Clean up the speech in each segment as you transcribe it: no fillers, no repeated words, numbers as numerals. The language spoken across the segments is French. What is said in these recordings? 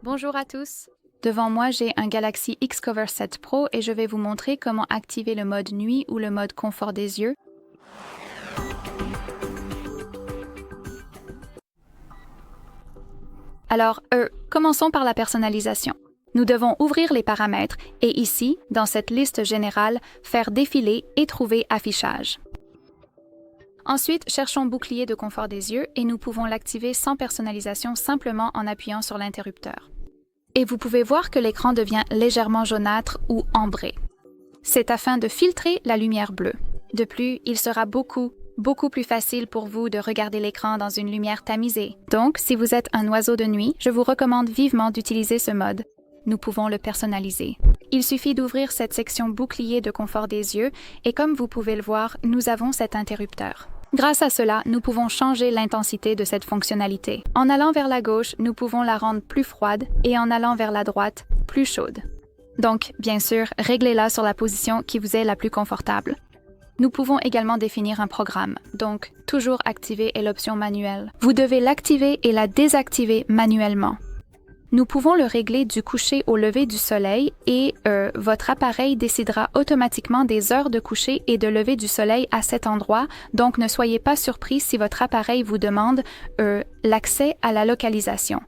Bonjour à tous. Devant moi, j'ai un Galaxy Xcover 7 Pro et je vais vous montrer comment activer le mode nuit ou le mode confort des yeux. Alors, commençons par la personnalisation. Nous devons ouvrir les paramètres et ici, dans cette liste générale, faire défiler et trouver affichage. Ensuite, cherchons bouclier de confort des yeux et nous pouvons l'activer sans personnalisation simplement en appuyant sur l'interrupteur. Et vous pouvez voir que l'écran devient légèrement jaunâtre ou ambré. C'est afin de filtrer la lumière bleue. De plus, il sera beaucoup plus facile pour vous de regarder l'écran dans une lumière tamisée. Donc, si vous êtes un oiseau de nuit, je vous recommande vivement d'utiliser ce mode. Nous pouvons le personnaliser. Il suffit d'ouvrir cette section bouclier de confort des yeux et comme vous pouvez le voir, nous avons cet interrupteur. Grâce à cela, nous pouvons changer l'intensité de cette fonctionnalité. En allant vers la gauche, nous pouvons la rendre plus froide et en allant vers la droite, plus chaude. Donc, bien sûr, réglez-la sur la position qui vous est la plus confortable. Nous pouvons également définir un programme, donc toujours activer est l'option manuelle. Vous devez l'activer et la désactiver manuellement. Nous pouvons le régler du coucher au lever du soleil et votre appareil décidera automatiquement des heures de coucher et de lever du soleil à cet endroit, donc ne soyez pas surpris si votre appareil vous demande l'accès à la localisation.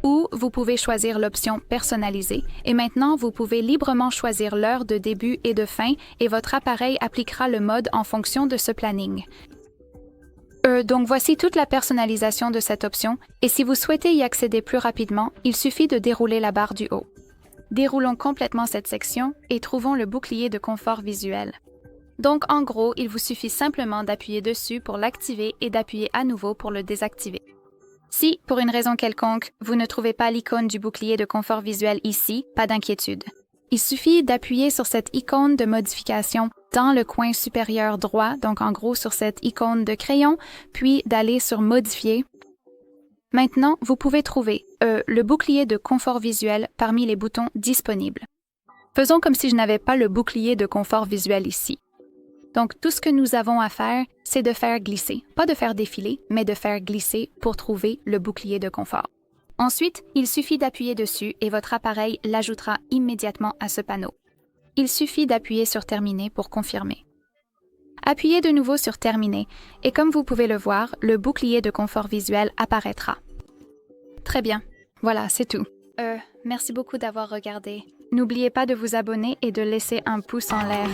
Ou vous pouvez choisir l'option personnalisée et maintenant vous pouvez librement choisir l'heure de début et de fin et votre appareil appliquera le mode en fonction de ce planning. Donc voici toute la personnalisation de cette option et si vous souhaitez y accéder plus rapidement, il suffit de dérouler la barre du haut. Déroulons complètement cette section et trouvons le bouclier de confort visuel. Donc en gros, il vous suffit simplement d'appuyer dessus pour l'activer et d'appuyer à nouveau pour le désactiver. Si, pour une raison quelconque, vous ne trouvez pas l'icône du bouclier de confort visuel ici, pas d'inquiétude. Il suffit d'appuyer sur cette icône de modification dans le coin supérieur droit, donc en gros sur cette icône de crayon, puis d'aller sur Modifier. Maintenant, vous pouvez trouver le bouclier de confort visuel parmi les boutons disponibles. Faisons comme si je n'avais pas le bouclier de confort visuel ici. Donc, tout ce que nous avons à faire, c'est de faire glisser. Pas de faire défiler, mais de faire glisser pour trouver le bouclier de confort. Ensuite, il suffit d'appuyer dessus et votre appareil l'ajoutera immédiatement à ce panneau. Il suffit d'appuyer sur Terminer pour confirmer. Appuyez de nouveau sur Terminer et comme vous pouvez le voir, le bouclier de confort visuel apparaîtra. Très bien, voilà, c'est tout. Merci beaucoup d'avoir regardé. N'oubliez pas de vous abonner et de laisser un pouce en l'air.